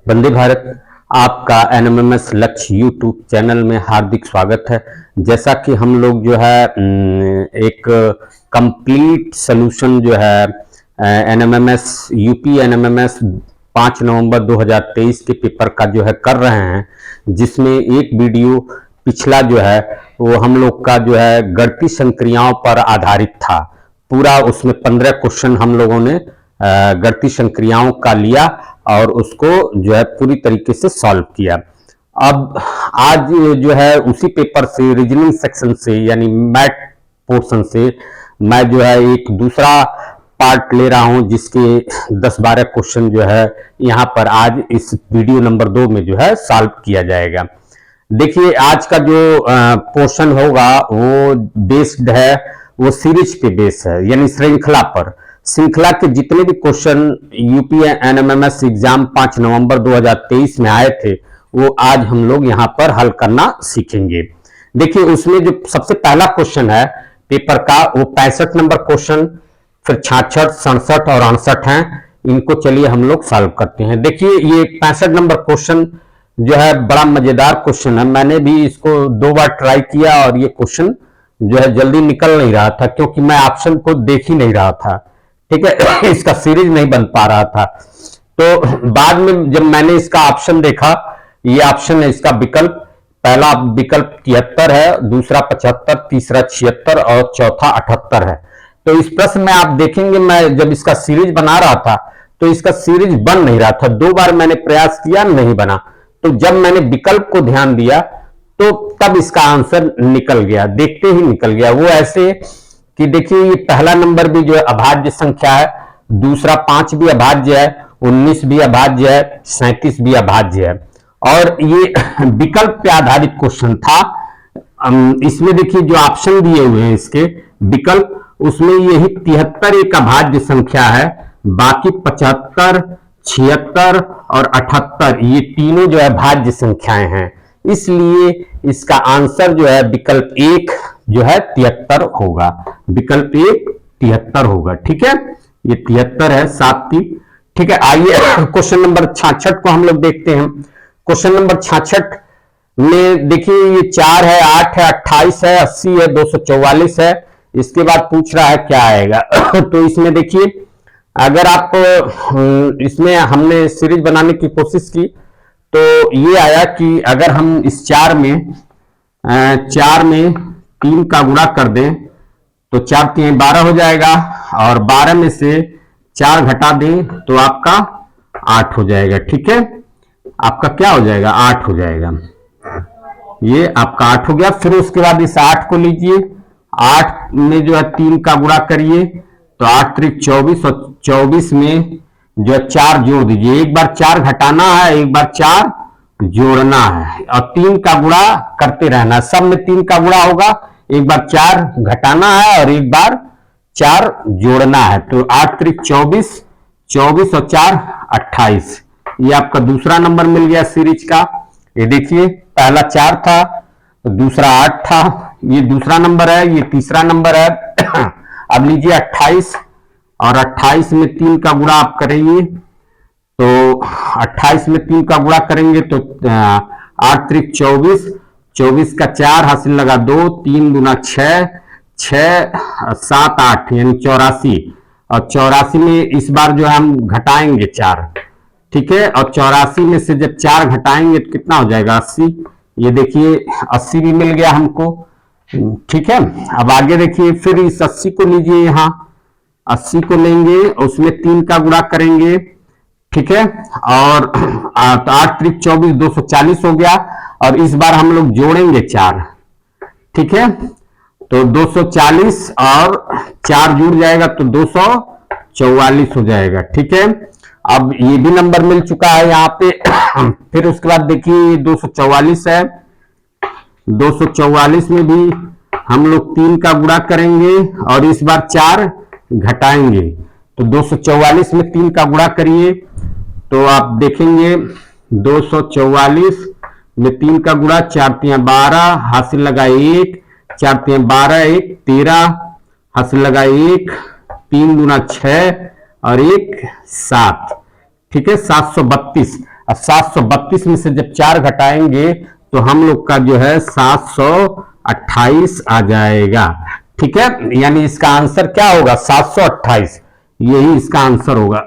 वंदे भारत। आपका एनएमएमएस लक्ष्य YouTube channel में हार्दिक स्वागत है। जैसा कि हम लोग जो है एक कंप्लीट सॉल्यूशन जो है एनएमएमएस यूपी एनएमएमएस 5 नवंबर 2023 के पेपर का जो है कर रहे हैं, जिसमें एक वीडियो पिछला जो है वो हम लोग का जो है गणितीय संक्रियाओं पर आधारित था। पूरा उसमें 15 क्वेश्चन हम लोगों ने गणितीय संक्रियाओं का लिया और उसको जो है पूरी तरीके से सॉल्व किया। अब आज जो है उसी पेपर से रीजनिंग सेक्शन से यानी मैथ पोर्शन से मैं जो है एक दूसरा पार्ट ले रहा हूं, जिसके 10-12 क्वेश्चन जो है यहाँ पर आज इस वीडियो नंबर 2 में जो है सॉल्व किया जाएगा। देखिए, आज का जो पोर्शन होगा वो बेस्ड है, वो सीरीज पे बेस है, यानी श्रृंखला पर। श्रृंखला के जितने भी क्वेश्चन यूपी एनएमएमएस एग्जाम 5 नवंबर 2023 में आए थे वो आज हम लोग यहाँ पर हल करना सीखेंगे। देखिए, उसमें जो सबसे पहला क्वेश्चन है पेपर का वो 65 नंबर क्वेश्चन, फिर 66, 67 और 68 हैं। इनको चलिए हम लोग सॉल्व करते हैं। देखिए, ये 65 नंबर क्वेश्चन जो है बड़ा मजेदार क्वेश्चन है। मैंने भी इसको 2 बार ट्राई किया और ये क्वेश्चन जो है जल्दी निकल नहीं रहा था, क्योंकि मैं ऑप्शन को देख ही नहीं रहा था। ठीक है, इसका सीरीज नहीं बन पा रहा था। तो बाद में जब मैंने इसका ऑप्शन देखा, ये ऑप्शन है इसका विकल्प। पहला विकल्प 73 है, दूसरा 75, तीसरा 76 और चौथा 78 है। तो इस प्रश्न में आप देखेंगे, मैं जब इसका सीरीज बना रहा था तो इसका सीरीज बन नहीं रहा था। 2 बार मैंने प्रयास किया, नहीं बना। तो जब मैंने विकल्प को ध्यान दिया तो तब इसका आंसर निकल गया, देखते ही निकल गया। वो ऐसे कि देखिए, ये पहला नंबर भी जो है अभाज्य संख्या है, दूसरा 5 भी अभाज्य है, 19 भी अभाज्य है, 37 भी अभाज्य है। और ये विकल्प पे आधारित क्वेश्चन था। इसमें देखिए जो ऑप्शन दिए हुए हैं इसके विकल्प, उसमें यही 73 एक अभाज्य संख्या है, बाकी 75, 76 और 78 ये तीनों जो है भाज्य संख्याएं हैं। इसलिए इसका आंसर जो है विकल्प 1 जो है 73 होगा। विकल्प 1 73 होगा। ठीक है, ये 73 है, 7 3। ठीक है, आइए क्वेश्चन नंबर 66 को हम लोग देखते हैं। क्वेश्चन नंबर 66 में देखिए, ये 4 है, 8 है, 28 है, 80 है, 244 है। इसके बाद पूछ रहा है क्या आएगा। तो इसमें देखिए, अगर आप इसमें हमने सीरीज बनाने की कोशिश की तो ये आया कि अगर हम इस 4 में 3 का गुणा कर दें तो 4 3 12 हो जाएगा, और 12 में से 4 घटा दें तो आपका 8 हो जाएगा। ठीक है, आपका क्या हो जाएगा, 8 हो जाएगा। ये आपका 8 हो गया। फिर उसके बाद इस 8 को लीजिए, 8 में जो है 3 का गुणा करिए तो 8 3 24, और 24 में जो है 4 जोड़ दीजिए। एक बार 4 घटाना है, एक बार 4 जोड़ना है, और 3 का गुणा करते रहना। सब में 3 का गुणा होगा, एक बार 4 घटाना है और एक बार 4 जोड़ना है। तो 8 3 24, 24 और 4 28। ये आपका दूसरा नंबर मिल गया सीरीज का। ये देखिए, पहला 4 था, दूसरा 8 था, ये दूसरा नंबर है, ये तीसरा नंबर है। अब लीजिए 28, और 28 में 3 का गुणा आप करेंगे तो 28 में 3 का गुणा करेंगे तो 8 3 24, 24 का 4 हासिल लगा 2, 3 दूना 6, 6 7 8 यानी 84। और 84 में इस बार जो है हम घटाएंगे 4। ठीक है, और 84 में से जब 4 घटाएंगे तो कितना हो जाएगा, 80। ये देखिए 80 भी मिल गया हमको। ठीक है, अब आगे देखिए, फिर इस 80 को लीजिए, यहाँ 80 को लेंगे, उसमें 3 का गुणा करेंगे। ठीक है, और 8 3 24 240 हो गया, और इस बार हम लोग जोड़ेंगे 4। ठीक है, तो 240 और 4 जुड़ जाएगा तो 244 हो जाएगा। ठीक है, अब ये भी नंबर मिल चुका है यहाँ पे। फिर उसके बाद देखिए 244 है, 244 में भी हम लोग 3 का गुणा करेंगे और इस बार 4 घटाएंगे। तो 244 में 3 का गुणा करिए तो आप देखेंगे 244 में 3 का गुणा, 4 3 12 हासिल लगा 1, 4 3 12 1 13 हासिल लगा 1, 3 दूना 6 और 1 7। ठीक है, 732। अब 732 में से जब 4 घटाएंगे तो हम लोग का जो है 728 आ जाएगा। ठीक है, यानी इसका आंसर क्या होगा 728, यही इसका आंसर होगा।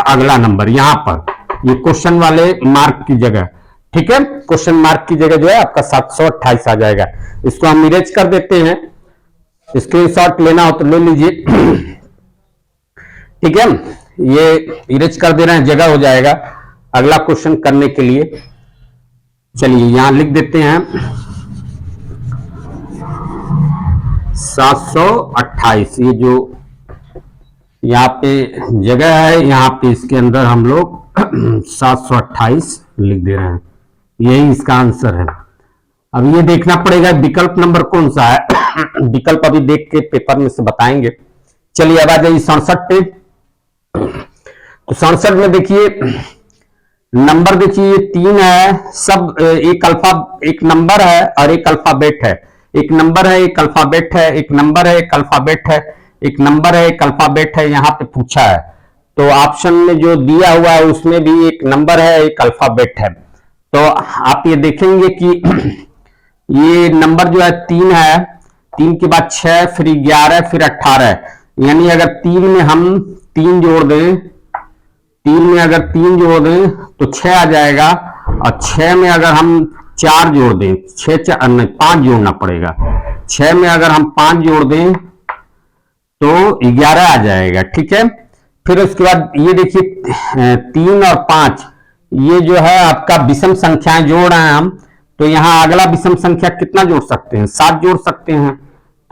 अगला नंबर यहां पर ये क्वेश्चन वाले मार्क की जगह, ठीक है, क्वेश्चन मार्क की जगह जो है आपका 728 आ जाएगा। इसको हम इरेज कर देते हैं, स्क्रीनशॉट लेना हो तो ले लीजिए। ठीक है, ये इरेज कर दे रहे हैं, जगह हो जाएगा अगला क्वेश्चन करने के लिए। चलिए यहां लिख देते हैं 728, ये जो यहाँ पे जगह है यहाँ पे इसके अंदर हम लोग 728 लिख दे रहे हैं, यही इसका आंसर है। अब ये देखना पड़ेगा विकल्प नंबर कौन सा है। विकल्प अभी देख के पेपर में से बताएंगे। चलिए अब आ जाइए 67 पे। तो 67 में देखिए नंबर, देखिए ये 3 है, सब एक नंबर है और एक अल्फाबेट है। एक नंबर है, एक अल्फाबेट है, एक नंबर है, एक अल्फाबेट है, एक नंबर है, एक अल्फाबेट है, यहाँ पे पूछा है। तो ऑप्शन में जो दिया हुआ है उसमें भी एक नंबर है, एक अल्फाबेट है। तो आप ये देखेंगे कि ये नंबर जो है 3 है, 3 के बाद 6, फिर 11, फिर 18, यानी अगर 3 में हम 3 जोड़ दें, 3 में अगर 3 जोड़ दें तो 6 आ जाएगा, और 6 में अगर हम 4 जोड़ दें, 5 जोड़ना पड़ेगा, 6 में अगर हम 5 जोड़ दें तो 11 आ जाएगा। ठीक है, फिर उसके बाद ये देखिए 3 और 5 ये जो है आपका विषम संख्याएं जोड़ रहे हैं हम, तो यहाँ अगला विषम संख्या कितना जोड़ सकते हैं, 7 जोड़ सकते हैं।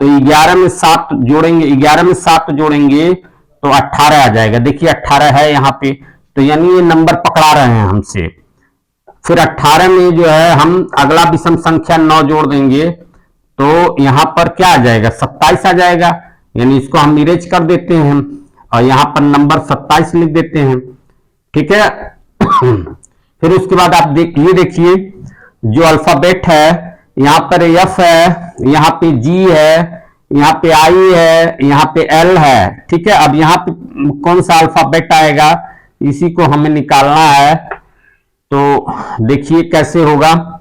तो 11 में 7 जोड़ेंगे, 11 में 7 जोड़ेंगे तो 18 आ जाएगा। देखिए 18 है यहाँ पे, तो यानी ये नंबर पकड़ा रहे हैं हमसे। फिर 18 में जो है हम अगला विषम संख्या 9 जोड़ देंगे तो यहाँ पर क्या आ जाएगा 27 आ जाएगा, यानी इसको हम इरेज कर देते हैं और यहाँ पर नंबर 27 लिख देते हैं। ठीक है, फिर उसके बाद आप ये देखिए जो अल्फाबेट है, यहाँ पर एफ है, यहाँ पे जी है, यहाँ पे आई है, यहाँ पे एल है। ठीक है, अब यहाँ पे कौन सा अल्फाबेट आएगा इसी को हमें निकालना है। तो देखिए कैसे होगा,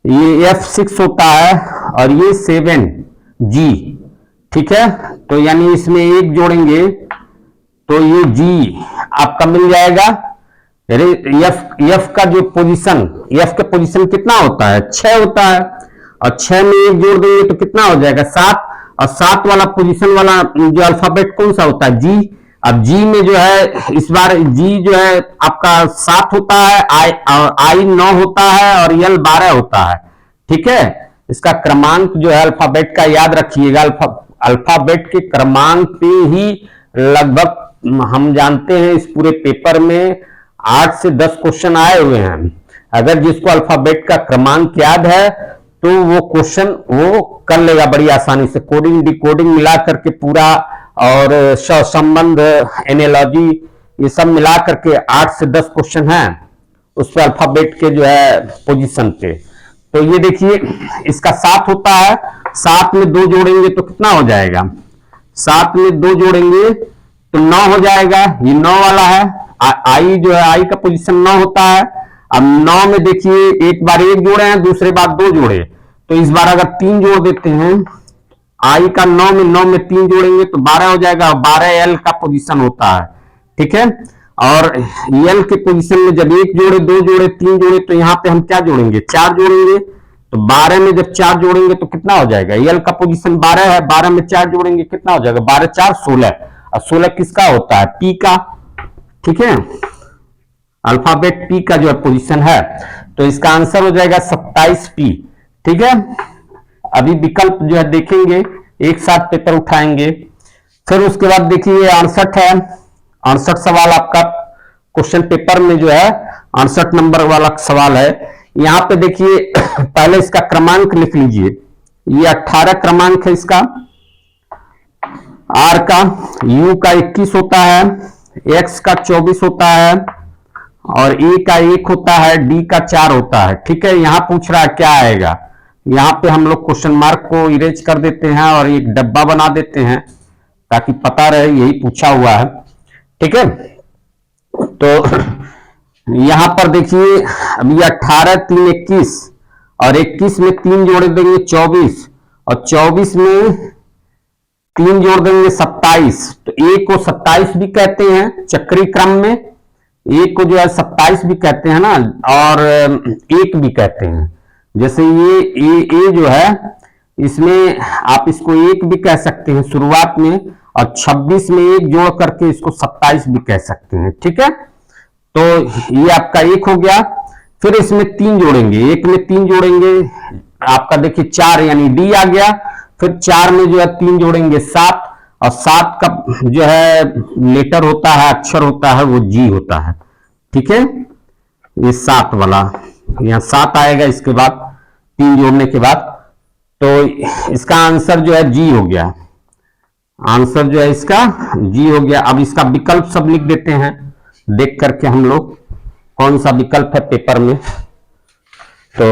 ये F6 होता है और ये 7G। ठीक है, तो यानी इसमें 1 जोड़ेंगे तो ये G आपका मिल जाएगा। F का जो पोजीशन, F का पोजीशन कितना होता है 6 होता है, और 6 में 1 जोड़ देंगे तो कितना हो जाएगा 7, और 7 वाला पोजीशन वाला जो अल्फाबेट कौन सा होता है G। अब G में जो है इस बार G जो है आपका 7 होता है, I 9 होता है और L 12 होता है। ठीक है, इसका क्रमांक जो है अल्फाबेट का याद रखिएगा, अल्फाबेट के क्रमांक पे ही लगभग हम जानते हैं इस पूरे पेपर में 8 से 10 क्वेश्चन आए हुए हैं। अगर जिसको अल्फाबेट का क्रमांक याद है तो वो क्वेश्चन वो कर लेगा बड़ी आसानी से, कोडिंग डिकोडिंग मिला करके पूरा, और संबंध एनालॉजी ये सब मिला करके 8 से 10 क्वेश्चन हैं उस पर अल्फाबेट के जो है पोजीशन पे। तो ये देखिए इसका 7 होता है, 7 में 2 जोड़ेंगे तो कितना हो जाएगा, 7 में 2 जोड़ेंगे तो 9 हो जाएगा, ये 9 वाला है। आई जो है आई का पोजीशन 9 होता है। अब 9 में देखिए एक बार 1 जोड़े हैं, दूसरे बार 2 जोड़े, तो इस बार अगर 3 जोड़ देते हैं, आई का 9 में 3 जोड़ेंगे तो 12 हो जाएगा, और 12 एल का पोजीशन होता है। ठीक है, और एल के पोजीशन में जब 1 जोड़े, 2 जोड़े, 3 जोड़े, तो यहाँ पे हम क्या जोड़ेंगे 4 जोड़ेंगे। तो 12 में जब 4 जोड़ेंगे तो कितना हो जाएगा, एल का पोजीशन 12 है, 12 में 4 जोड़ेंगे कितना हो जाएगा 12 4 16, और 16 किसका होता है पी का। ठीक है, अल्फाबेट पी का जो है पोजीशन है, तो इसका आंसर हो जाएगा 27 पी। ठीक है, अभी विकल्प जो है देखेंगे, एक साथ पेपर उठाएंगे। फिर उसके बाद देखिए 68 है, 68 सवाल आपका क्वेश्चन पेपर में जो है 68 नंबर वाला सवाल है। यहां पे देखिए पहले इसका क्रमांक लिख लीजिए, ये 18 क्रमांक है इसका, आर का, यू का 21 होता है, एक्स का 24 होता है, और ए का 1 होता है, डी का 4 होता है। ठीक है, यहां पूछ रहा है क्या आएगा, यहां पे हम लोग क्वेश्चन मार्क को इरेज कर देते हैं और एक डब्बा बना देते हैं ताकि पता रहे यही पूछा हुआ है। ठीक है, तो यहां पर देखिए, अब ये 18 3 21 और 21 में 3 जोड़ देंगे 24 और 24 में 3 जोड़ देंगे 27। तो एक को 27 भी कहते हैं चक्रीय क्रम में, एक को जो है 27 भी कहते हैं ना, और एक भी कहते हैं। जैसे ये जो है, इसमें आप इसको एक भी कह सकते हैं शुरुआत में, और 26 में एक जोड़ करके इसको 27 भी कह सकते हैं। ठीक है, तो ये आपका एक हो गया। फिर इसमें 3 जोड़ेंगे, एक में 3 जोड़ेंगे, आपका देखिए 4 यानी डी आ गया। फिर 4 में जो है 3 जोड़ेंगे 7, और 7 का जो है लेटर होता है, अक्षर होता है, वो जी होता है। ठीक है, ये 7 वाला, यहाँ 7 आएगा इसके बाद 3 जोड़ने के बाद। तो इसका आंसर जो है जी हो गया, आंसर जो है इसका जी हो गया। अब इसका विकल्प सब लिख देते हैं, देख करके हम लोग कौन सा विकल्प है पेपर में। तो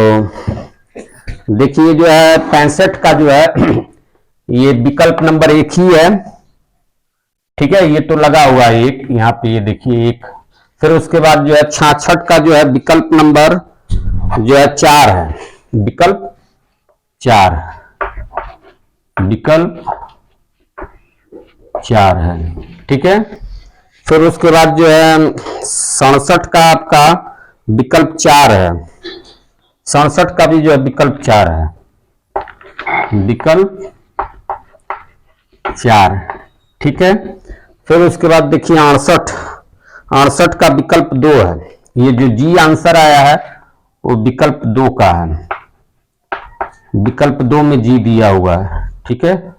देखिए जो है 65 का जो है ये विकल्प नंबर 1 ही है। ठीक है, ये तो लगा हुआ है एक, यहाँ पे ये देखिए 1। फिर उसके बाद जो है 66 का जो है विकल्प नंबर जो है 4 है, विकल्प 4, विकल्प 4 है। ठीक है, फिर उसके बाद जो है 67 का आपका विकल्प 4 है, 67 का भी जो है विकल्प 4 है, विकल्प 4। ठीक है, फिर उसके बाद देखिए 68 का विकल्प 2 है। ये जो जी आंसर आया है वो विकल्प 2 का है, विकल्प 2 में जी दिया हुआ है। ठीक है,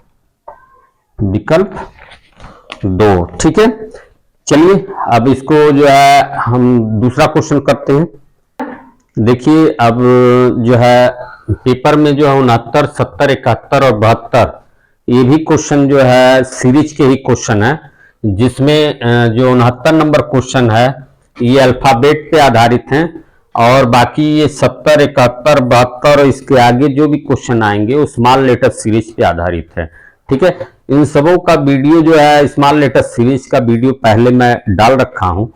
विकल्प 2। ठीक है, चलिए अब इसको जो है हम दूसरा क्वेश्चन करते हैं। देखिए अब जो है पेपर में जो है 69, 70, 71 और 72 ये भी क्वेश्चन जो है सीरीज के ही क्वेश्चन है, जिसमें जो 69 नंबर क्वेश्चन है ये अल्फाबेट पे आधारित हैं, और बाकी ये 70, 71, 72 और इसके आगे जो भी क्वेश्चन आएंगे वो स्मॉल लेटर सीरीज पे आधारित है। ठीक है, इन सबों का वीडियो जो है स्मॉल लेटर सीरीज का वीडियो पहले मैं डाल रखा हूं,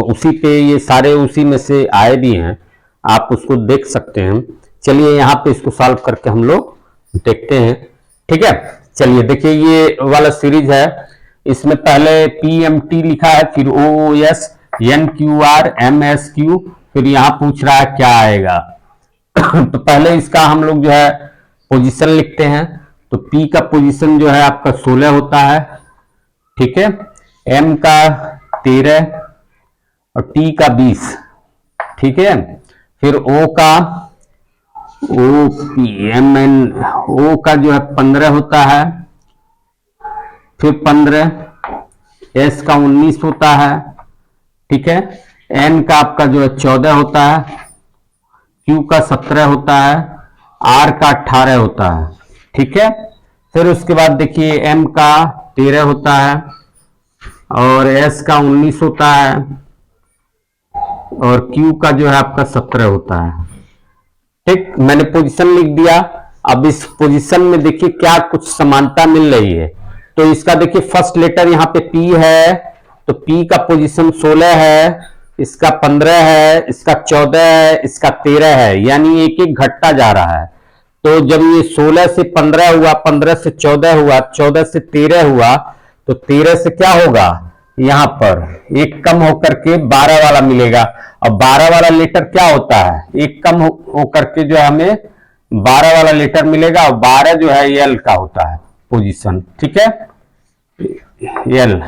उसी पे ये सारे उसी में से आए भी हैं, आप उसको देख सकते हैं। चलिए यहाँ पे इसको सॉल्व करके हम लोग देखते हैं। ठीक है, चलिए देखिए ये वाला सीरीज है, इसमें पहले PMT लिखा है, फिर OOS, NQR, MSQ, फिर यहाँ पूछ रहा है क्या आएगा। तो पहले इसका हम लोग जो है पोजीशन लिखते हैं। तो P का पोजीशन जो है आपका 16 होता है। ठीक है, M का 13 और T का 20। ठीक है, फिर O का O का जो है 15 होता है, फिर 15, S का 19 होता है। ठीक है, N का आपका जो है 14 होता है, Q का 17 होता है, R का 18 होता है। ठीक है, फिर उसके बाद देखिए M का 13 होता है और S का 19 होता है और Q का जो है आपका 17 होता है। ठीक, मैंने पोजीशन लिख दिया। अब इस पोजीशन में देखिए क्या कुछ समानता मिल रही है। तो इसका देखिए फर्स्ट लेटर यहाँ पे P है, तो P का पोजीशन 16 है, इसका 15 है, इसका 14 है, इसका 13 है, यानी एक एक घटता जा रहा है। तो जब ये 16 से 15 हुआ, 15 से 14 हुआ, 14 से 13 हुआ, तो 13 से क्या होगा, यहां पर एक कम होकर के 12 वाला मिलेगा। और 12 वाला लेटर क्या होता है, एक कम होकर के जो हमें 12 वाला लेटर मिलेगा, और 12 जो है एल का होता है पोजीशन। ठीक है, एल,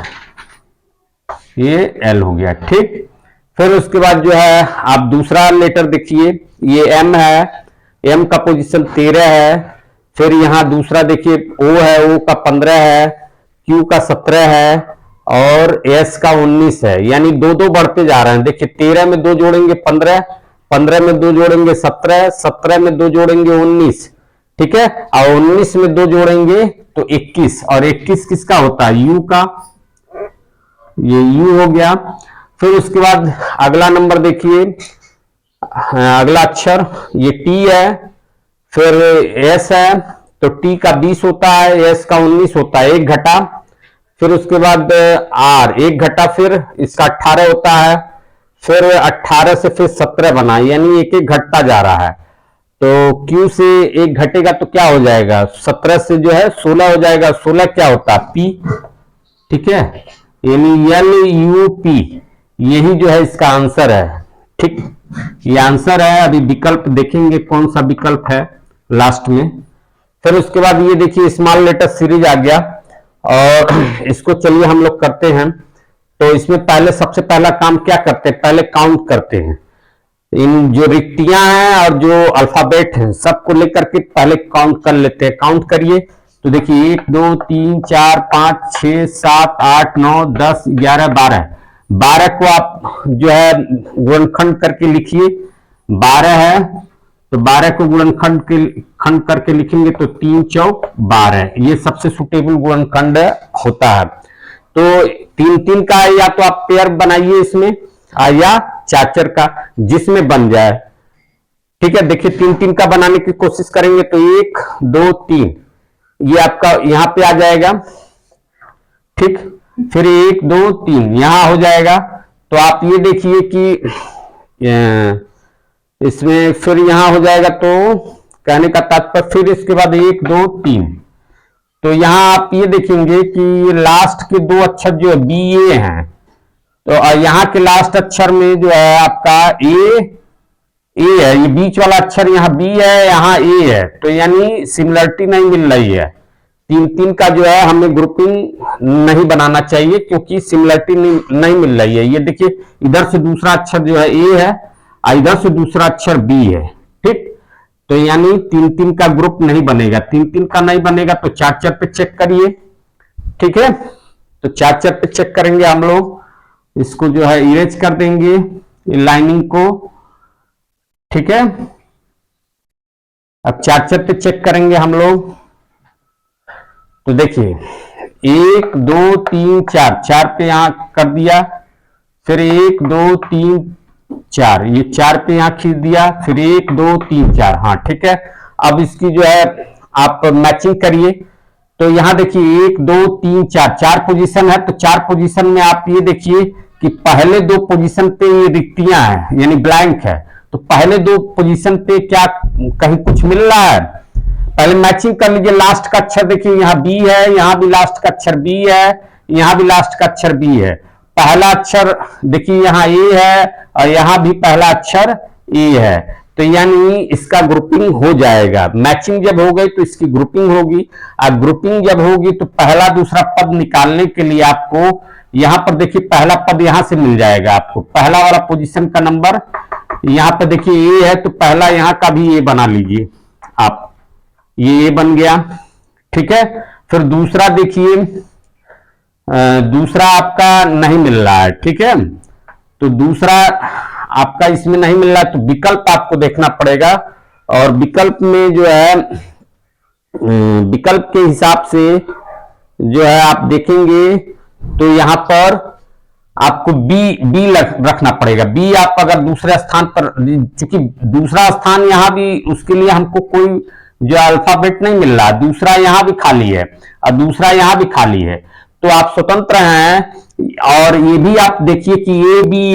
ये एल हो गया। ठीक, फिर उसके बाद जो है आप दूसरा लेटर देखिए, ये एम है, एम का पोजीशन 13 है। फिर यहां दूसरा देखिए ओ है, ओ का 15 है, क्यू का 17 है और एस का 19 है, यानी दो दो बढ़ते जा रहे हैं। देखिए 13 में 2 जोड़ेंगे 15, 15 में 2 जोड़ेंगे 17, 17 में 2 जोड़ेंगे 19। ठीक है, और 19 में 2 जोड़ेंगे तो 21, और 21 किसका होता है, यू का, ये यू हो गया। फिर उसके बाद अगला नंबर देखिए, अगला अक्षर ये टी है, फिर एस है, तो टी का 20 होता है, एस का 19 होता है, एक घटा। फिर उसके बाद आर, एक घटा, फिर इसका 18 होता है। फिर 18 से फिर 17 बना, यानी एक एक घटता जा रहा है। तो Q से एक घटेगा तो क्या हो जाएगा, 17 से जो है 16 हो जाएगा। 16 क्या होता है, P, ठीक है, यानी LUP, यही जो है इसका आंसर है। ठीक, ये आंसर है। अभी विकल्प देखेंगे कौन सा विकल्प है लास्ट में। फिर उसके बाद ये देखिए स्मॉल लेटर सीरीज आ गया, और इसको चलिए हम लोग करते हैं। तो इसमें पहले सबसे पहला काम क्या करते हैं, पहले काउंट करते हैं। इन जो रिक्तियां हैं और जो अल्फाबेट हैं सबको लेकर के पहले काउंट कर लेते हैं। काउंट करिए तो देखिए 1 2 3 4 5 6 7 8 9 10 11 12, 12 को आप जो है गुणनखंड करके लिखिए। 12 है तो 12 को गुणनखंड के खंड करके लिखेंगे तो 3 चौक 12, ये सबसे सुटेबल गुणनखंड होता है। तो 3 3 का या तो आप पेयर बनाइए इसमें, या 4 4 का, जिसमें बन जाए। ठीक है, देखिए 3 3 का बनाने की कोशिश करेंगे तो 1 2 3, ये आपका यहां पे आ जाएगा। ठीक, फिर 1 2 3 यहां हो जाएगा। तो आप ये देखिए कि इसमें फिर यहां हो जाएगा। तो कहने का तात्पर्य फिर इसके बाद 1 2 3, तो यहां आप ये देखेंगे कि लास्ट के 2 अक्षर जो है BA हैं। तो यहाँ के लास्ट अक्षर में जो है आपका ए है, ये बीच वाला अक्षर यहाँ बी है, यहाँ ए है, तो यानी सिमिलरिटी नहीं मिल रही है। 3 3 का जो है हमें ग्रुपिंग नहीं बनाना चाहिए, क्योंकि सिमिलरिटी नहीं मिल रही है। ये देखिए इधर से दूसरा अक्षर जो है ए है और इधर से दूसरा अक्षर बी है। ठीक, तो यानी 3 3 का ग्रुप नहीं बनेगा। 3 3 का नहीं बनेगा तो 4 4 पे चेक करिए। ठीक है, तो 4 4 पे चेक करेंगे हम लोग। इसको जो है इरेज कर देंगे लाइनिंग को। ठीक है, अब 4 4 पे चेक करेंगे हम लोग। तो देखिए 1 2 3 4, 4 पे यहां कर दिया, फिर 1 2 3 4, ये 4 पे यहां खींच दिया, फिर 1 2 3 4। हाँ ठीक है, अब इसकी जो है आप मैचिंग करिए। तो यहां देखिए 1 2 3 4, 4 पोजीशन है। तो 4 पोजीशन में आप ये देखिए कि पहले 2 पोजीशन पे ये रिक्तियां हैं, यानी ब्लैंक है। तो पहले 2 पोजीशन पे क्या कहीं कुछ मिल रहा है, पहले मैचिंग कर लीजिए। लास्ट का अक्षर देखिए यहाँ बी है, यहां भी लास्ट का अक्षर बी है, यहां भी लास्ट का अक्षर बी है। पहला अक्षर देखिए यहाँ ए है और यहां भी पहला अक्षर ए है। तो यानी इसका ग्रुपिंग हो जाएगा। मैचिंग जब हो गई तो इसकी ग्रुपिंग होगी, और ग्रुपिंग जब होगी तो पहला दूसरा पद निकालने के लिए आपको यहां पर देखिए पहला पद यहां से मिल जाएगा। आपको पहला वाला पोजीशन का नंबर यहां पर देखिए ए है, तो पहला यहां का भी ए बना लीजिए आप, ये ए बन गया। ठीक है, फिर दूसरा देखिए, दूसरा आपका नहीं मिल रहा है। ठीक है, तो दूसरा आपका इसमें नहीं मिल रहा है, तो विकल्प आपको देखना पड़ेगा। और विकल्प में जो है विकल्प के हिसाब से जो है आप देखेंगे तो यहां पर आपको बी रखना पड़ेगा। बी आप अगर दूसरे स्थान पर, चूंकि दूसरा स्थान यहां भी उसके लिए हमको कोई जो अल्फाबेट नहीं मिल रहा, दूसरा यहां भी खाली है और दूसरा यहां भी खाली है, तो आप स्वतंत्र हैं। और ये भी आप देखिए कि ए बी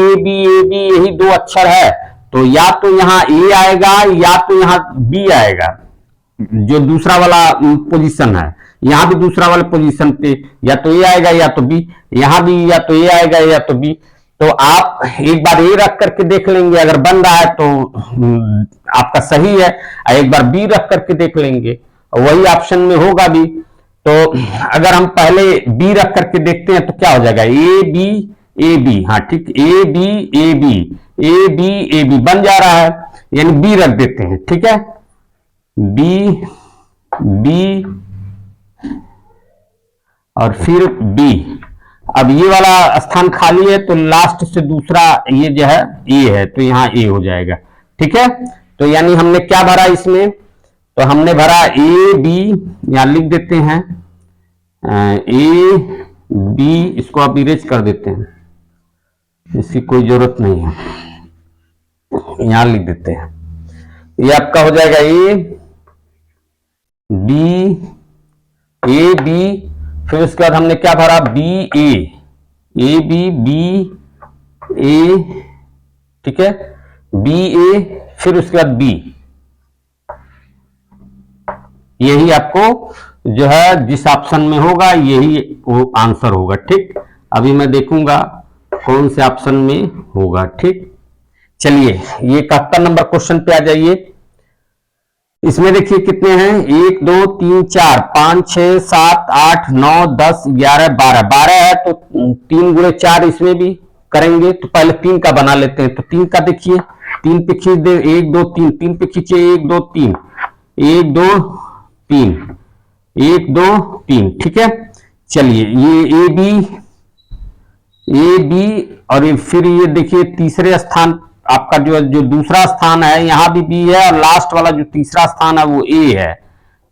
यही 2 अक्षर है, तो या तो यहां ए आएगा या तो यहां बी आएगा। जो दूसरा वाला पोजीशन है, यहां भी दूसरा वाले पोजीशन पे या तो ए आएगा या तो बी, यहां भी या तो ए आएगा या तो बी। तो आप एक बार ए रख करके देख लेंगे, अगर बन रहा है तो आपका सही है, एक बार बी रख करके देख लेंगे, वही ऑप्शन में होगा भी। तो अगर हम पहले बी रख करके देखते हैं तो क्या हो जाएगा, ए बी। हाँ ठीक, ए बी बन जा रहा है, यानी बी रख देते हैं। ठीक है, बी और फिर बी। अब ये वाला स्थान खाली है, तो लास्ट से दूसरा ये जो है ए है, तो यहां ए हो जाएगा। ठीक है, तो यानी हमने क्या भरा इसमें, तो हमने भरा ए बी, यहां लिख देते हैं ए बी, इसको आप इरेज कर देते हैं, इसकी कोई जरूरत नहीं है, यहां लिख देते हैं। ये आपका हो जाएगा ए बी, फिर उसके बाद हमने क्या भरा, बी ए बी ठीक है, बी ए, फिर उसके बाद बी, यही आपको जो है जिस ऑप्शन में होगा यही वो आंसर होगा। ठीक, अभी मैं देखूंगा कौन से ऑप्शन में होगा। ठीक, चलिए ये 71 नंबर क्वेश्चन पे आ जाइए। इसमें देखिए कितने हैं, 1 2 3 4 5 6 7 8 9 10 11 12, 12 है तो 3 गुणे 4 इसमें भी करेंगे। तो पहले 3 का बना लेते हैं। तो 3 का देखिए, 3 पे खींच दे, 1 2 3, 3 पे खींचे 1 2 3, 1 2 3, 1 2 3। ठीक है, चलिए ये ए बी और फिर ये देखिए तीसरे स्थान आपका जो दूसरा स्थान है यहाँ भी बी है, और लास्ट वाला जो तीसरा स्थान है वो ए है।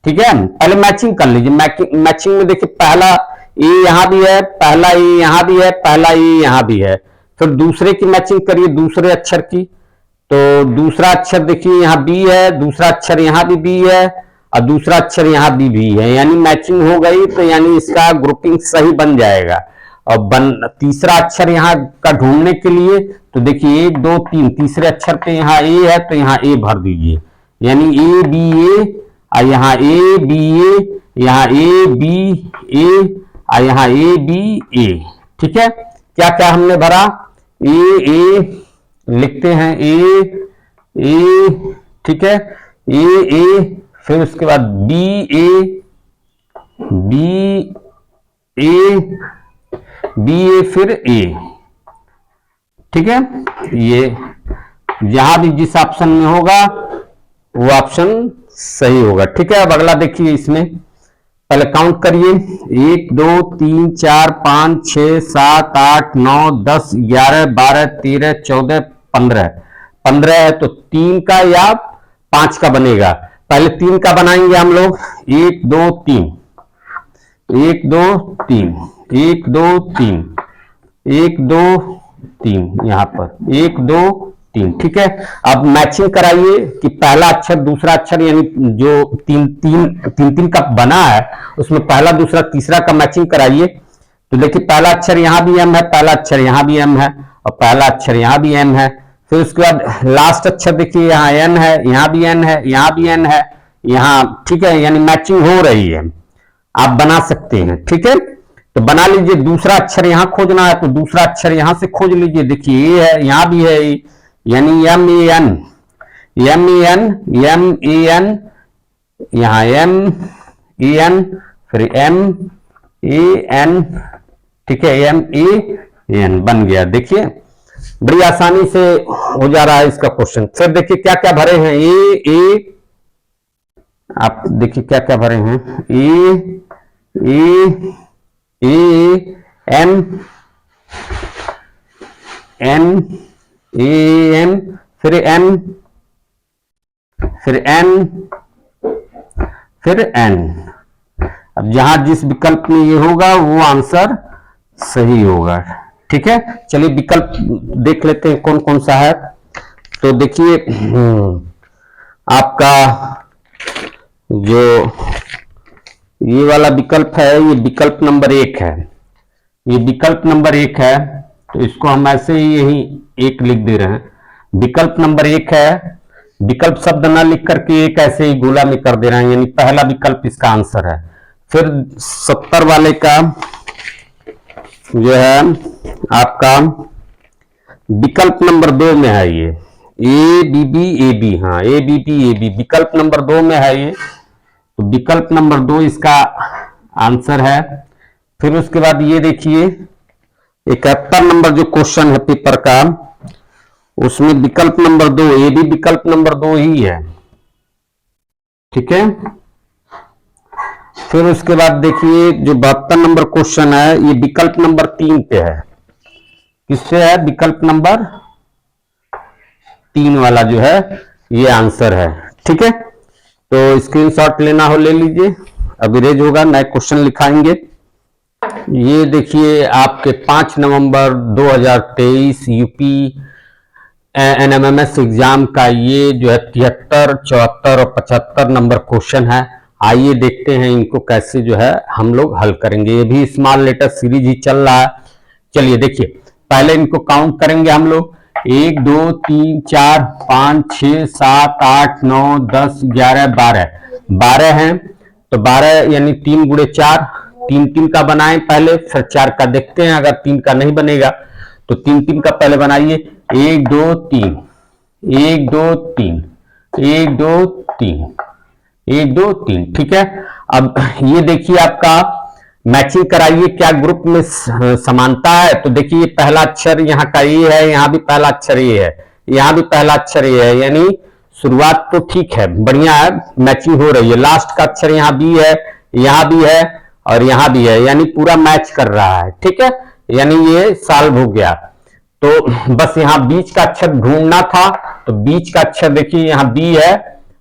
ठीक है, पहले मैचिंग कर लीजिए। मैचिंग में देखिए पहला ए यहाँ भी है, पहला ए यहाँ भी है, पहला ए यहाँ भी है। फिर दूसरे की मैचिंग करिए, दूसरे अक्षर की। तो दूसरा अक्षर देखिए यहाँ बी है, दूसरा अक्षर यहाँ भी बी है, और दूसरा अक्षर यहाँ भी है, यानी मैचिंग हो गई। तो यानी इसका ग्रुपिंग सही बन जाएगा। और तीसरा अक्षर यहाँ का ढूंढने के लिए तो देखिए 1 2 3, तीसरे अक्षर पे यहाँ ए है तो यहाँ ए भर दीजिए, यानी ए बी ए, और यहाँ ए बी ए, यहाँ ए बी ए, और यहाँ ए बी ए। ठीक है, क्या क्या हमने भरा, ए लिखते हैं, ए, ठीक है, ए, फिर उसके बाद बी ए, फिर ए। ठीक है, ये जहां भी जिस ऑप्शन में होगा वो ऑप्शन सही होगा। ठीक है, अब अगला देखिए, इसमें पहले काउंट करिए, 1 2 3 4 5 6 7 8 9 10 11 12 13 14 15, 15 है तो 3 का या 5 का बनेगा। पहले 3 का बनाएंगे हम लोग, 1 2 3, 1 2 3, 1 2 3, 1 2 3, यहां पर 1 2 3। ठीक है, अब मैचिंग कराइए कि पहला अक्षर दूसरा अक्षर, यानी जो तीन का बना है उसमें पहला दूसरा तीसरा का मैचिंग कराइए। तो देखिए पहला अक्षर यहाँ भी एम है, पहला अक्षर यहाँ भी एम है, और पहला अक्षर यहाँ भी एम है। फिर उसके बाद लास्ट अक्षर देखिए यहाँ एन है, यहाँ भी एन है, यहाँ भी एन है, यहाँ। ठीक है, यानी मैचिंग हो रही है, आप बना सकते हैं। ठीक है, तो बना लीजिए। दूसरा अक्षर यहाँ खोजना है तो दूसरा अक्षर यहाँ से खोज लीजिए। देखिए ए है, यहाँ भी है ए, यानी M A N, M A N, M A N, यहाँ एम ए एन, फिर एम ए एन। ठीक है, एम ए एन बन गया। देखिए बड़ी आसानी से हो जा रहा है इसका क्वेश्चन। फिर देखिए क्या क्या भरे हैं, ए, आप देखिए क्या क्या भरे हैं, ए एन ए एन, फिर एन, फिर एन, फिर एन। अब जहां जिस विकल्प में ये होगा वो आंसर सही होगा। ठीक है, चलिए विकल्प देख लेते हैं कौन कौन सा है। तो देखिए आपका जो ये वाला विकल्प है, ये विकल्प नंबर 1 है, ये विकल्प नंबर 1 है। तो इसको हम ऐसे ही यही 1 लिख दे रहे हैं। विकल्प नंबर 1 है, विकल्प शब्द ना लिख करके एक ऐसे ही गोला में कर दे रहे हैं, यानी पहला विकल्प इसका आंसर है। फिर 70 वाले का जो है आपका विकल्प नंबर 2 में है, ये A B B A B, हाँ A B B A B विकल्प नंबर 2 में है ये। तो विकल्प नंबर 2 इसका आंसर है। फिर उसके बाद ये देखिए 71 नंबर जो क्वेश्चन है पेपर का, उसमें विकल्प नंबर 2, ये भी विकल्प नंबर 2 ही है। ठीक है, फिर उसके बाद देखिए जो 72 नंबर क्वेश्चन है, ये विकल्प नंबर 3 पे है। किससे है, विकल्प नंबर 3 वाला जो है ये आंसर है। ठीक है, तो स्क्रीनशॉट लेना हो ले लीजिए, अब इरेज होगा, नए क्वेश्चन लिखाएंगे। ये देखिए आपके 5 नवंबर 2023 यूपी एनएमएमएस एग्जाम का ये जो है 73, 74 और 75 नंबर क्वेश्चन है। आइए देखते हैं इनको कैसे जो है हम लोग हल करेंगे। ये भी स्मॉल लेटर सीरीज ही चल रहा है। चलिए देखिए, पहले इनको काउंट करेंगे हम लोग, 1 2 3 4 5 6 7 8 9 10 11 12 हैं। तो 12 यानी 3 गुणे 4, 3 3 का बनाएं पहले, फिर 4 का देखते हैं। अगर 3 का नहीं बनेगा तो 3 3 का पहले बनाइए। 1 2 3 1 2 3 1 2 3 1 2 3। ठीक है, अब ये देखिए आपका मैचिंग कराइए क्या ग्रुप में समानता है। तो देखिए पहला अक्षर यहाँ का ए है, यहाँ भी पहला अक्षर ए है, यहाँ भी पहला अक्षर ए है, यानी शुरुआत तो ठीक है, बढ़िया है, मैचिंग हो रही है। लास्ट का अक्षर यहाँ बी है, यहाँ भी है और यहाँ भी है, यानी पूरा मैच कर रहा है। ठीक है, यानी ये सॉल्व हो गया। तो बस यहाँ बीच का अक्षर ढूंढना था। तो बीच का अक्षर देखिए यहाँ बी है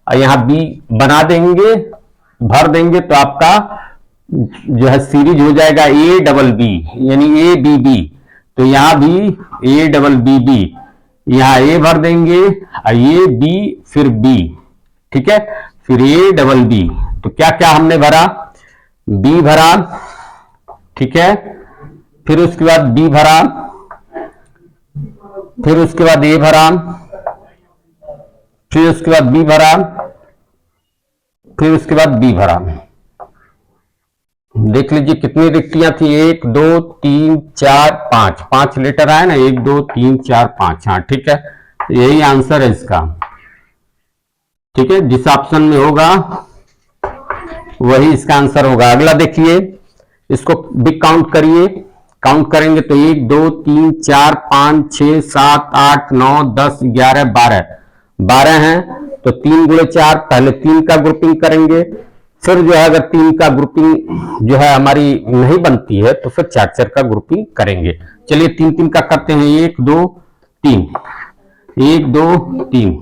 और यहाँ बी बना देंगे, भर देंगे, तो आपका जो है सीरीज हो जाएगा ए डबल बी, यानी ए बी बी। तो यहां भी ए डबल बी बी, यहां ए भर देंगे और ये बी फिर बी। ठीक है, फिर ए डबल बी। तो क्या क्या हमने भरा, बी भरा, ठीक है, फिर उसके बाद बी भरा, फिर उसके बाद ए भरा, फिर उसके बाद बी भरा, फिर उसके बाद बी भरा। देख लीजिए कितनी रिक्तियां थी, 1 2 3 4 5, 5 लेटर आए ना, 1 2 3 4 5। हाँ ठीक है, यही आंसर है इसका। ठीक है, जिस ऑप्शन में होगा वही इसका आंसर होगा। अगला देखिए, इसको भी काउंट करिए। काउंट करेंगे तो 1 2 3 4 5 6 7 8 9 10 11 12 हैं। तो 3 गुणे 4, पहले 3 का ग्रुपिंग करेंगे, फिर जो है अगर 3 का ग्रुपिंग जो है हमारी नहीं बनती है तो फिर 4 4 का ग्रुपिंग करेंगे। चलिए 3 3 का करते हैं। 1 2 3 1 2 3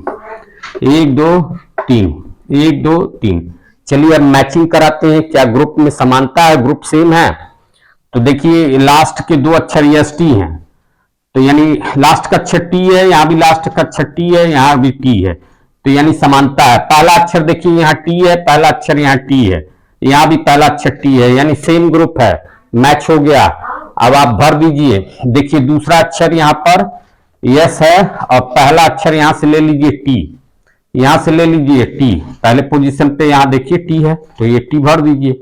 1 2 3 1 2 3। चलिए अब मैचिंग कराते हैं, क्या ग्रुप में समानता है, ग्रुप सेम है। तो देखिए लास्ट के 2 अक्षर एस टी हैं, तो यानी लास्ट का अक्षर टी है, यहां भी लास्ट का अक्षर टी है, यहां भी टी है, तो यानी समानता है। पहला अक्षर देखिए यहाँ टी है, पहला अक्षर यहाँ टी है, यहाँ भी पहला अक्षर टी है, यानी सेम ग्रुप है, मैच हो गया। अब आप भर दीजिए। देखिए दूसरा अक्षर यहाँ पर यस है और पहला अक्षर यहां से ले लीजिए टी, यहां से ले लीजिए टी, पहले पोजीशन पे यहां देखिए टी है, तो ये टी भर दीजिए।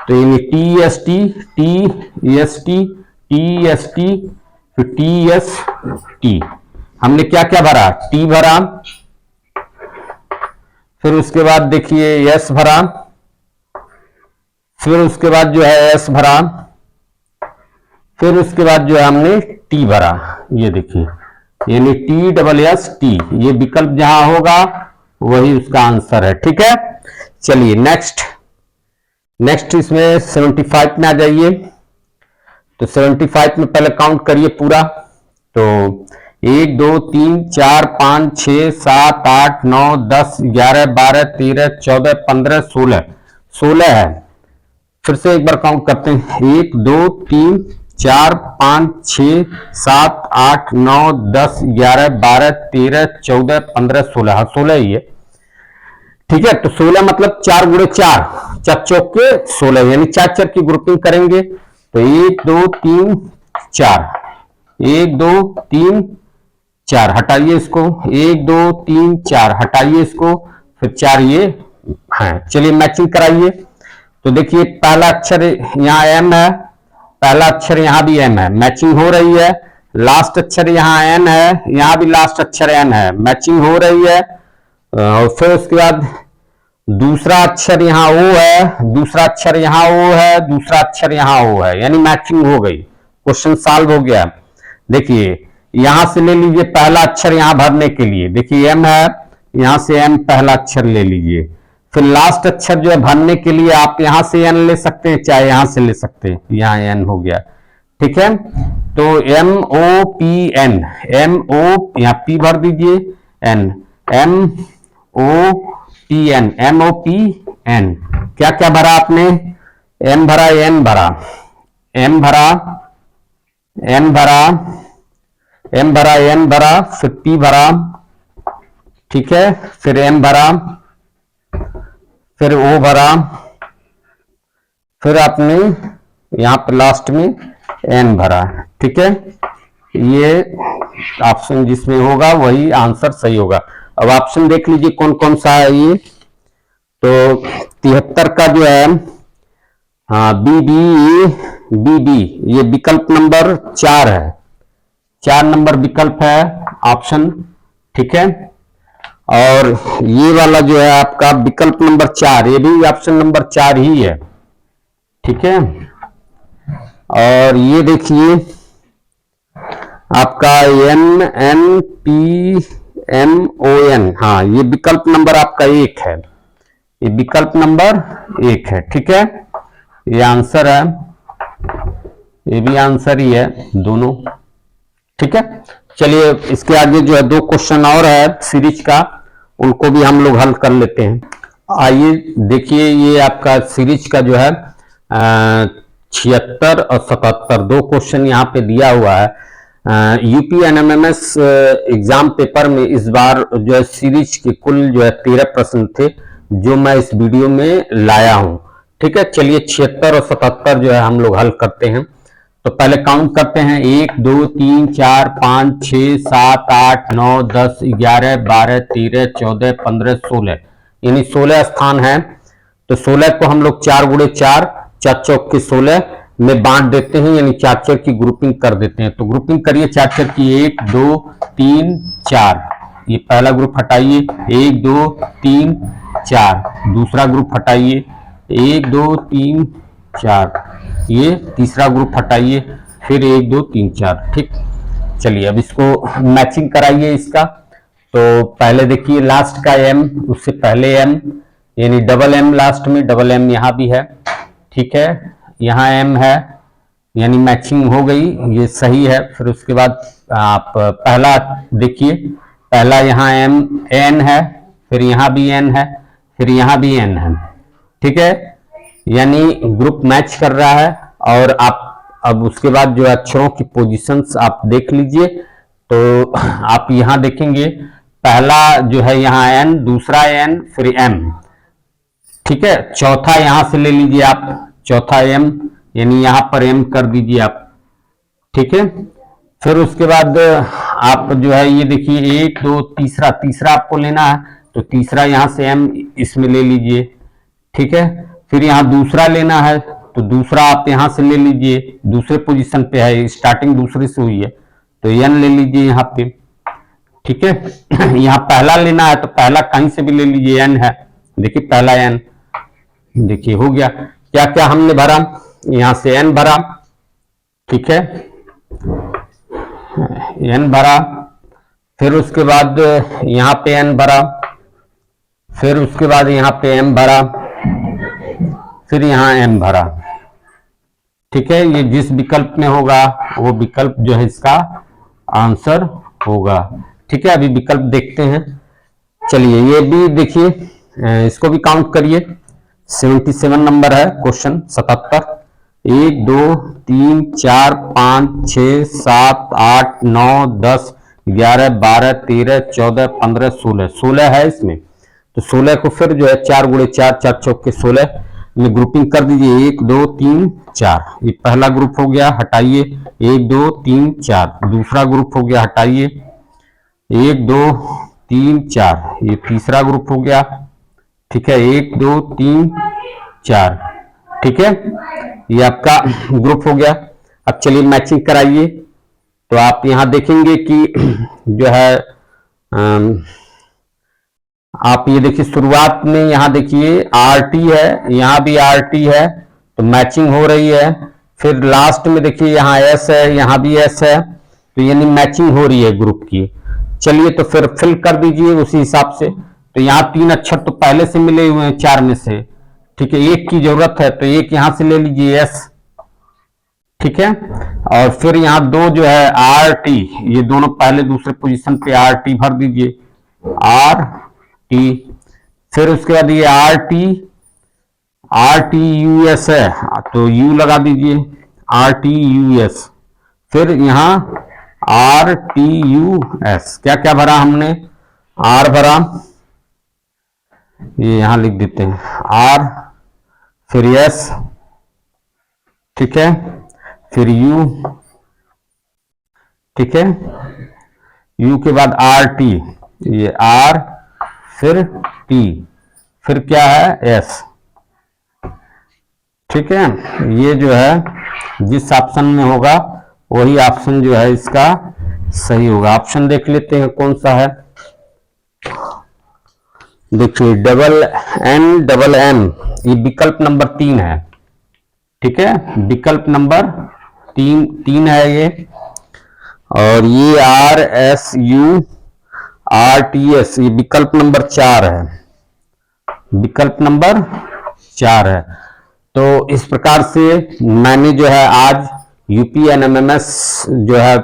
तो यानी T S T, T S T, T S T, फिर टी एस टी। हमने क्या क्या भरा, टी भरा, फिर उसके बाद देखिए एस भरा, फिर उसके बाद जो है एस भरा, फिर उसके बाद जो है हमने टी भरा। ये देखिए, यानी टी डबल एस टी, ये विकल्प जहां होगा वही उसका आंसर है। ठीक है, चलिए नेक्स्ट इसमें 75 में आ जाइए। तो 75 में पहले काउंट करिए पूरा। तो 1 2 3 4 5 6 7 8 9 10 11 12 13 14 15 16, 16 है। फिर से एक बार काउंट करते हैं। 1 2 3 4 5 6 7 8 9 10 11 12 13 14 15 16, हाँ 16 ही है। ठीक है, तो 16 मतलब 4 गुणे 4, 4 चौक के 16, यानी 4 4 की ग्रुपिंग करेंगे। तो 1 2 3 4, 1 2 3 4, हटाइए इसको, 1 2 3 4, हटाइए इसको, फिर 4 ये है। चलिए मैचिंग कराइए। तो देखिए पहला अक्षर यहाँ एम है, पहला अक्षर यहाँ भी एम है, मैचिंग हो रही है। लास्ट अक्षर यहाँ एन है, यहाँ भी लास्ट अक्षर एन है, मैचिंग हो रही है। और फिर उसके बाद दूसरा अक्षर यहाँ ओ है, दूसरा अक्षर यहाँ ओ है, दूसरा अक्षर यहाँ ओ है, यानी मैचिंग हो गई, क्वेश्चन सॉल्व हो गया। देखिए यहां से ले लीजिए पहला अक्षर यहां भरने के लिए, देखिए एम है, यहां से एम पहला अक्षर ले लीजिए। फिर लास्ट अक्षर जो है भरने के लिए आप यहां से एन ले सकते हैं, चाहे यहां से ले सकते हैं, यहां एन हो गया। ठीक है, तो M O P N, M O यहाँ पी भर दीजिए, N, M O P N, M O P N. क्या क्या भरा आपने, एम भरा, एन भरा, एम भरा, एन भरा, एम भरा, एन भरा, फिर पी भरा, ठीक है, फिर एम भरा, फिर ओ भरा, फिर आपने यहां पर लास्ट में एन भरा। ठीक है, ये ऑप्शन जिसमें होगा वही आंसर सही होगा। अब ऑप्शन देख लीजिए कौन कौन सा है ये। तो 73 का जो है, हाँ, बी ये विकल्प नंबर 4 है, 4 नंबर विकल्प है ऑप्शन, ठीक है। और ये वाला जो है आपका विकल्प नंबर 4, ये भी ऑप्शन नंबर 4 ही है, ठीक है। और ये देखिए आपका NNPMON, हाँ, ये विकल्प नंबर आपका 1 है, ये विकल्प नंबर 1 है, ठीक है। ये आंसर है, ये भी आंसर ही है दोनों, ठीक है। चलिए इसके आगे जो है 2 क्वेश्चन और है सीरीज का, उनको भी हम लोग हल कर लेते हैं। आइए देखिए, ये आपका सीरीज का जो है 76 और 77 2 क्वेश्चन यहाँ पे दिया हुआ है। यूपी एनएमएमएस एग्जाम पेपर में इस बार जो है सीरीज के कुल जो है 13 प्रश्न थे, जो मैं इस वीडियो में लाया हूं, ठीक है। चलिए 76 और 77 जो है हम लोग हल करते हैं। तो पहले काउंट करते हैं, 1 2 3 4 5 6 7 8 9 10 11 12 13 14 15 16, यानी 16 स्थान है। तो 16 को हम लोग 4 गुणे 4 4 चौक के 16 में बांट देते हैं, यानी 4 4 की ग्रुपिंग कर देते हैं। तो ग्रुपिंग करिए 4 4 की, 1 2 3 4, ये पहला ग्रुप हटाइए, 1 2 3 4, दूसरा ग्रुप हटाइए, 1 2 3 4, ये तीसरा ग्रुप हटाइए, फिर 1 2 3 4, ठीक। चलिए अब इसको मैचिंग कराइए इसका। तो पहले देखिए लास्ट का M, उससे पहले M, यानी डबल M लास्ट में, डबल M यहाँ भी है, ठीक है। यहाँ M है, यानी मैचिंग हो गई, ये सही है। फिर उसके बाद आप पहला देखिए, पहला यहाँ N है, फिर यहाँ भी N है, फिर यहाँ भी N है, ठीक है, यानी ग्रुप मैच कर रहा है। और आप अब उसके बाद जो अक्षरों की पोजीशंस आप देख लीजिए। तो आप यहाँ देखेंगे, पहला जो है यहाँ N, दूसरा N, फिर M, ठीक है। चौथा यहां से ले लीजिए आप, चौथा M, यानी यहां पर M कर दीजिए आप, ठीक है। फिर उसके बाद आप जो है ये देखिए 1 2, तीसरा आपको लेना है, तो तीसरा यहां से M इसमें ले लीजिए, ठीक है। फिर यहाँ दूसरा लेना है, तो दूसरा आप यहां से ले लीजिए, दूसरे पोजीशन पे है, स्टार्टिंग दूसरे से हुई है, तो N ले लीजिए यहाँ पे, ठीक है। यहाँ पहला लेना है, तो पहला कहीं से भी ले लीजिए, N है, देखिए पहला N, देखिए हो गया। क्या क्या हमने भरा, यहां से N भरा, ठीक है, N भरा, फिर उसके बाद यहाँ पे N भरा, फिर उसके बाद यहाँ पे M भरा, फिर यहाँ M भरा, ठीक है। ये जिस विकल्प में होगा वो विकल्प जो है इसका आंसर होगा, ठीक है। अभी विकल्प देखते हैं। चलिए ये भी देखिए, इसको भी काउंट करिए, 77 नंबर है क्वेश्चन 77, 1 2 3 4 5 6 7 8 9 10 11 12 13 14 15 16, 16 है इसमें। तो 16 को फिर जो है 4 गुणे 4 4 चौक के 16 में ग्रुपिंग कर दीजिए, 1 2 3 4, ये पहला ग्रुप हो गया, हटाइए, 1 2 3 4, दूसरा ग्रुप हो गया, हटाइए, 1 2 3 4, ये तीसरा ग्रुप हो गया, ठीक है, 1 2 3 4, ठीक है, ये आपका ग्रुप हो गया। अब चलिए मैचिंग कराइए। तो आप यहां देखेंगे कि जो है आप ये देखिए शुरुआत में यहां देखिए RT है, यहां भी RT है, तो मैचिंग हो रही है। फिर लास्ट में देखिए यहाँ S है, यहां भी S है, तो यानी मैचिंग हो रही है ग्रुप की। चलिए तो फिर फिल कर दीजिए उसी हिसाब से। तो यहाँ 3 अक्षर तो पहले से मिले हुए हैं 4 में से, ठीक है, एक की जरूरत है, तो एक यहां से ले लीजिए S, ठीक है। और फिर यहाँ 2 जो है RT, ये दोनों पहले दूसरे पोजीशन पे RT भर दीजिए, RT। फिर उसके बाद ये RTUS है, तो U लगा दीजिए, RTUS। फिर यहाँ RTUS, क्या क्या भरा हमने, R भरा, ये यहां लिख देते हैं R, फिर S, ठीक है, फिर U, ठीक है, यू के बाद आर टी, ये आर फिर टी फिर क्या है एस। ठीक है, ये जो है जिस ऑप्शन में होगा वही ऑप्शन जो है इसका सही होगा। ऑप्शन देख लेते हैं कौन सा है। देखिए डबल एन ये विकल्प नंबर 3 है। ठीक है, विकल्प नंबर तीन है ये। और ये R S U R T S ये विकल्प नंबर 4 है, विकल्प नंबर 4 है। तो इस प्रकार से मैंने जो है आज यूपी एनएमएमएस जो है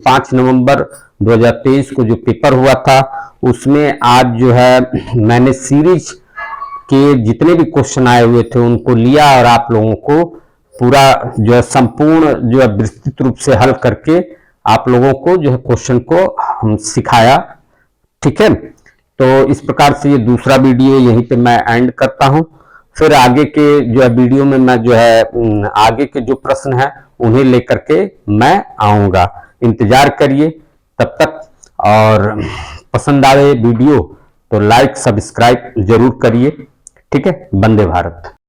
5 नवंबर 2023 को जो पेपर हुआ था उसमें आज जो है मैंने सीरीज के जितने भी क्वेश्चन आए हुए थे उनको लिया और आप लोगों को पूरा जो है संपूर्ण जो है विस्तृत रूप से हल करके आप लोगों को जो है क्वेश्चन को हम सिखाया। ठीक है, तो इस प्रकार से ये दूसरा वीडियो यहीं पे मैं एंड करता हूं। फिर आगे के जो है वीडियो में मैं जो है आगे के जो प्रश्न है उन्हें लेकर के मैं आऊंगा। इंतजार करिए तब तक। और पसंद आए वीडियो तो लाइक सब्सक्राइब जरूर करिए। ठीक है, वंदे भारत।